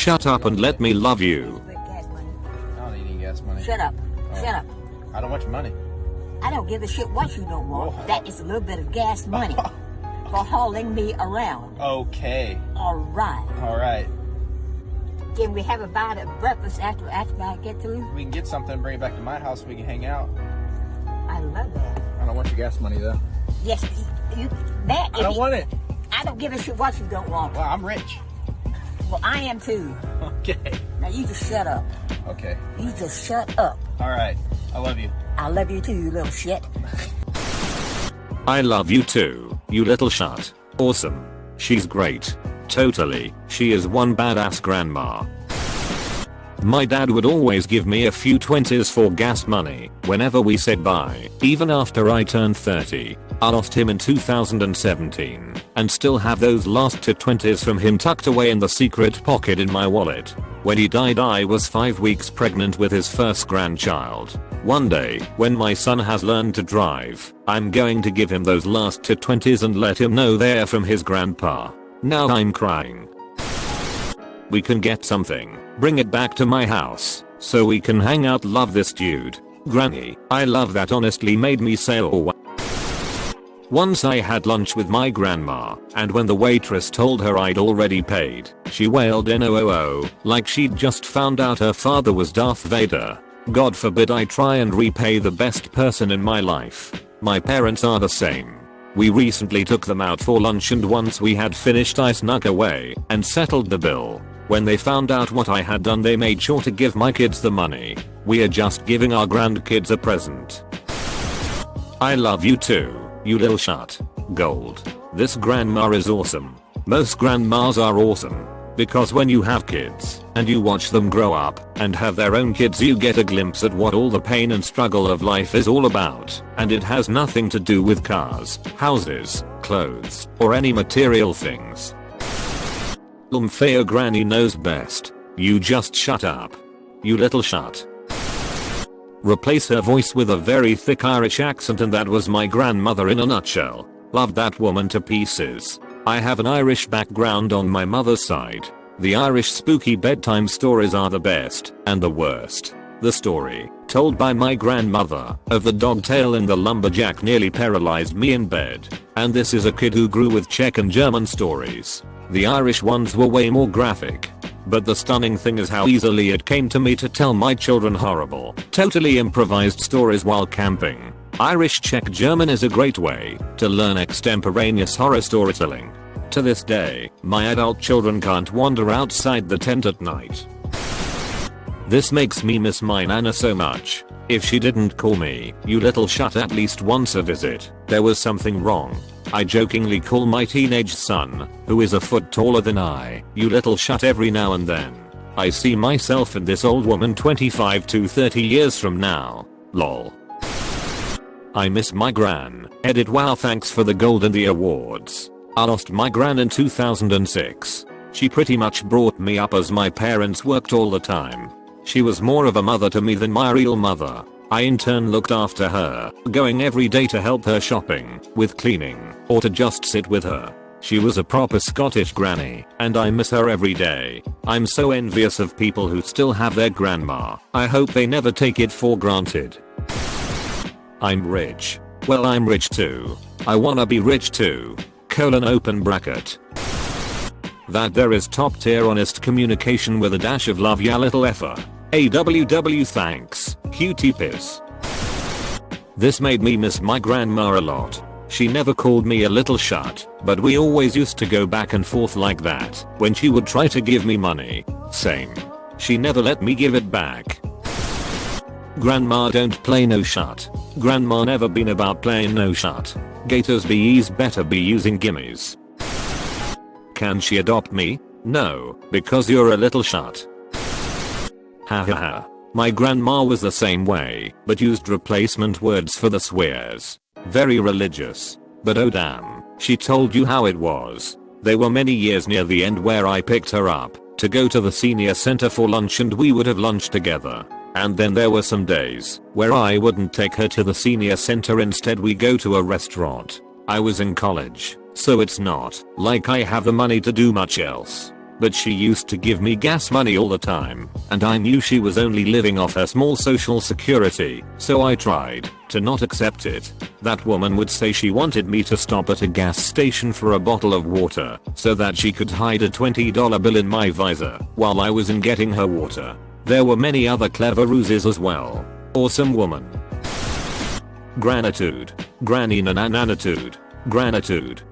Shut up and let me love you. Gas money. I don't need any gas money. Shut up. Oh. Shut up. I don't want your money. I don't give a shit what you don't want. Whoa. That is a little bit of gas money for hauling me around. Okay. All right. All right. Can we have a bite of breakfast after I get through? We can get something and bring it back to my house. We can hang out. I love that. I don't want your gas money though. Yes, you. That. I don't want it. I don't give a shit what you don't want. Well, I'm rich. Well, I am too. Okay. Now you just shut up. Okay. You just shut up. All right. I love you. I love you too, you little shit. I love you too, you little shut. Awesome. She's great. Totally. She is one badass grandma. My dad would always give me a few 20s for gas money whenever we said bye, even after I turned 30. I lost him in 2017 and still have those last 2 20s from him tucked away in the secret pocket in my wallet. When he died I was 5 weeks pregnant with his first grandchild. One day, when my son has learned to drive, I'm going to give him those last 2 20s and let him know they're from his grandpa. Now I'm crying. We can get something. Bring it back to my house so we can hang out. Love this dude. Granny, I love that. Honestly made me say oh wow. Once I had lunch with my grandma, and when the waitress told her I'd already paid, she wailed NOOO, like she'd just found out her father was Darth Vader. God forbid I try and repay the best person in my life. My parents are the same. We recently took them out for lunch and once we had finished I snuck away and settled the bill. When they found out what I had done they made sure to give my kids the money. We are just giving our grandkids a present. I love you too, you little shut. Gold. This grandma is awesome. Most grandmas are awesome. Because when you have kids, and you watch them grow up, and have their own kids you get a glimpse at what all the pain and struggle of life is all about, and it has nothing to do with cars, houses, clothes, or any material things. Fair granny knows best. You just shut up. You little shut. Replace her voice with a very thick Irish accent and that was my grandmother in a nutshell. Loved that woman to pieces. I have an Irish background on my mother's side. The Irish spooky bedtime stories are the best and the worst. The story, told by my grandmother, of the dogtail and the lumberjack nearly paralyzed me in bed. And this is a kid who grew with Czech and German stories. The Irish ones were way more graphic. But the stunning thing is how easily it came to me to tell my children horrible, totally improvised stories while camping. Irish Czech German is a great way to learn extemporaneous horror storytelling. To this day, my adult children can't wander outside the tent at night. This makes me miss my Nana so much. If she didn't call me, you little shut at least once a visit, there was something wrong. I jokingly call my teenage son, who is a foot taller than I, you little shut every now and then. I see myself in this old woman 25 to 30 years from now. Lol. I miss my gran. Edit wow thanks for the gold and the awards. I lost my gran in 2006. She pretty much brought me up as my parents worked all the time. She was more of a mother to me than my real mother. I in turn looked after her, going every day to help her shopping, with cleaning, or to just sit with her. She was a proper Scottish granny, and I miss her every day. I'm so envious of people who still have their grandma. I hope they never take it for granted. I'm rich. Well, I'm rich too. I wanna be rich too. Open bracket. That there is top tier honest communication with a dash of love ya little effer. AWW thanks, cutie piss. This made me miss my grandma a lot. She never called me a little shut, but we always used to go back and forth like that when she would try to give me money. Same. She never let me give it back. Grandma don't play no shut. Grandma never been about playing no shut. Gators bees better be using gimmies. Can she adopt me? No, because you're a little shut. Ha ha ha. My grandma was the same way, but used replacement words for the swears. Very religious. But oh damn, she told you how it was. There were many years near the end where I picked her up to go to the senior center for lunch and we would have lunch together. And then there were some days where I wouldn't take her to the senior center, instead we go to a restaurant. I was in college, so it's not like I have the money to do much else. but she used to give me gas money all the time, and I knew she was only living off her small social security, so I tried to not accept it. That woman would say she wanted me to stop at a gas station for a bottle of water so that she could hide a $20 bill in my visor while I was in getting her water. There were many other clever ruses as well. Awesome woman. Gratitude. Granny nananitude. Gratitude.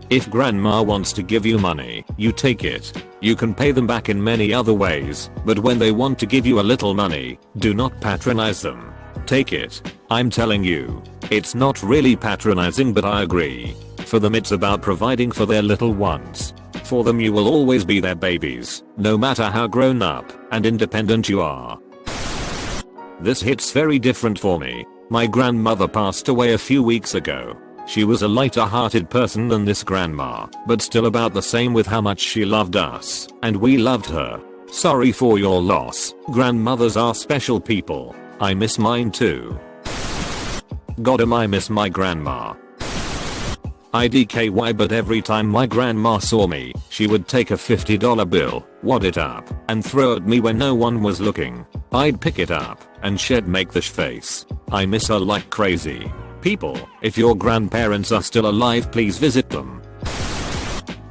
If grandma wants to give you money, you take it. You can pay them back in many other ways, but when they want to give you a little money, do not patronize them. Take it. I'm telling you. It's not really patronizing, but I agree. For them it's about providing for their little ones. For them you will always be their babies, no matter how grown up and independent you are. This hits very different for me. My grandmother passed away a few weeks ago. She was a lighter-hearted person than this grandma, but still about the same with how much she loved us, and we loved her. Sorry for your loss. Grandmothers are special people. I miss mine too. Goddamn, I miss my grandma. IDKY, but every time my grandma saw me, she would take a $50 bill, wad it up, and throw at me when no one was looking. I'd pick it up, and she'd make the face. I miss her like crazy. People, if your grandparents are still alive, please visit them.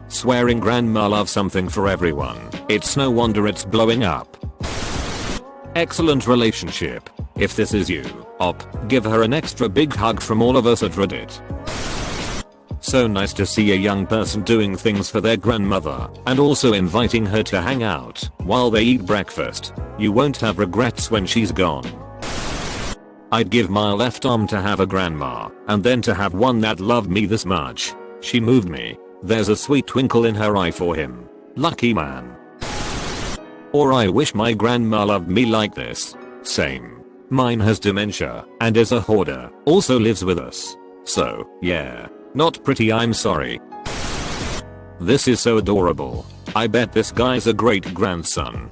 Swearing grandma loves something for everyone. It's no wonder it's blowing up. Excellent relationship. If this is you, give her an extra big hug from all of us at Reddit. So nice to see a young person doing things for their grandmother and also inviting her to hang out while they eat breakfast. You won't have regrets when she's gone. I'd give my left arm to have a grandma, and then to have one that loved me this much. She moved me. There's a sweet twinkle in her eye for him. Lucky man. Or I wish my grandma loved me like this. Same. Mine has dementia and is a hoarder. Also lives with us. So, yeah. Not pretty, I'm sorry. This is so adorable. I bet this guy's a great grandson.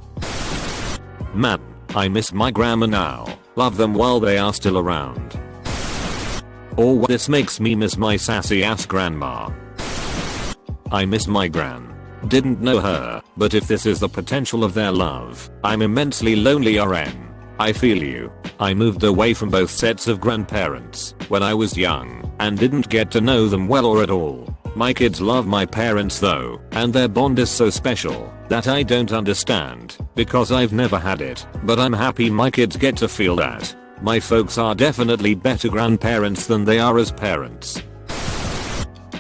Man, I miss my grandma now. Love them while they are still around. Or this makes me miss my sassy ass grandma. I miss my gran. Didn't know her, but if this is the potential of their love, I'm immensely lonely RN. I feel you. I moved away from both sets of grandparents when I was young and didn't get to know them well or at all. My kids love my parents though, and their bond is so special that I don't understand because I've never had it, but I'm happy my kids get to feel that. My folks are definitely better grandparents than they are as parents.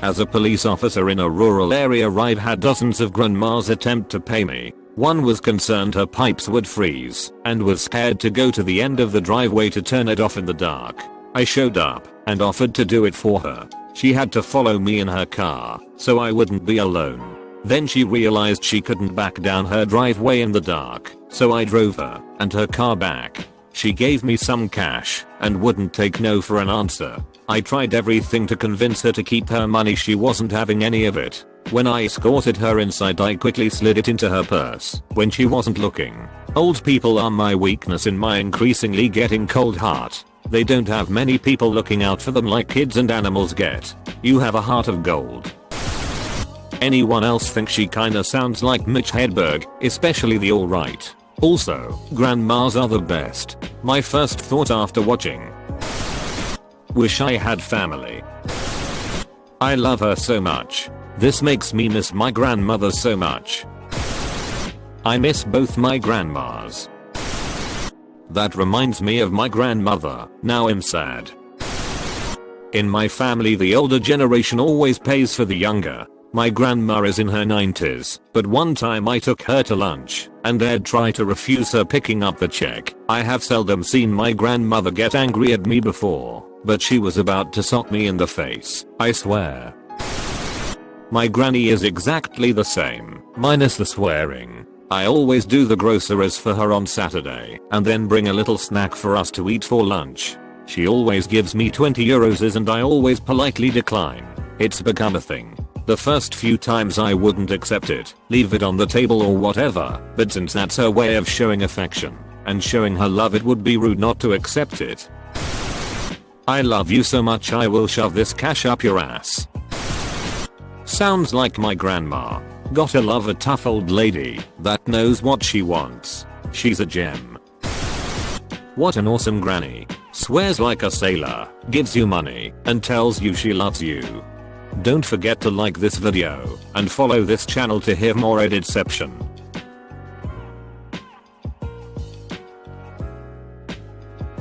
As a police officer in a rural area, I've had dozens of grandmas attempt to pay me. One was concerned her pipes would freeze and was scared to go to the end of the driveway to turn it off in the dark. I showed up and offered to do it for her. She had to follow me in her car so I wouldn't be alone. Then she realized she couldn't back down her driveway in the dark, so I drove her and her car back. She gave me some cash and wouldn't take no for an answer. I tried everything to convince her to keep her money. She wasn't having any of it. When I escorted her inside, I quickly slid it into her purse when she wasn't looking. Old people are my weakness in my increasingly getting cold heart. They don't have many people looking out for them like kids and animals get. You have a heart of gold. Anyone else think she kinda sounds like Mitch Hedberg, especially the alright. Also, grandmas are the best. My first thought after watching. Wish I had family. I love her so much. This makes me miss my grandmother so much. I miss both my grandmas. That reminds me of my grandmother. Now I'm sad. In my family, the older generation always pays for the younger. My grandma is in her 90s, but one time I took her to lunch and they'd try to refuse her picking up the check. I have seldom seen my grandmother get angry at me before, but she was about to sock me in the face, I swear. My granny is exactly the same, minus the swearing. I always do the groceries for her on Saturday and then bring a little snack for us to eat for lunch. She always gives me 20 euros and I always politely decline. It's become a thing. The first few times I wouldn't accept it, leave it on the table or whatever, but since that's her way of showing affection and showing her love, it would be rude not to accept it. I love you so much, I will shove this cash up your ass. Sounds like my grandma. Gotta love a tough old lady that knows what she wants. She's a gem. What an awesome granny. Swears like a sailor, gives you money, and tells you she loves you. Don't forget to like this video and follow this channel to hear more Redditception.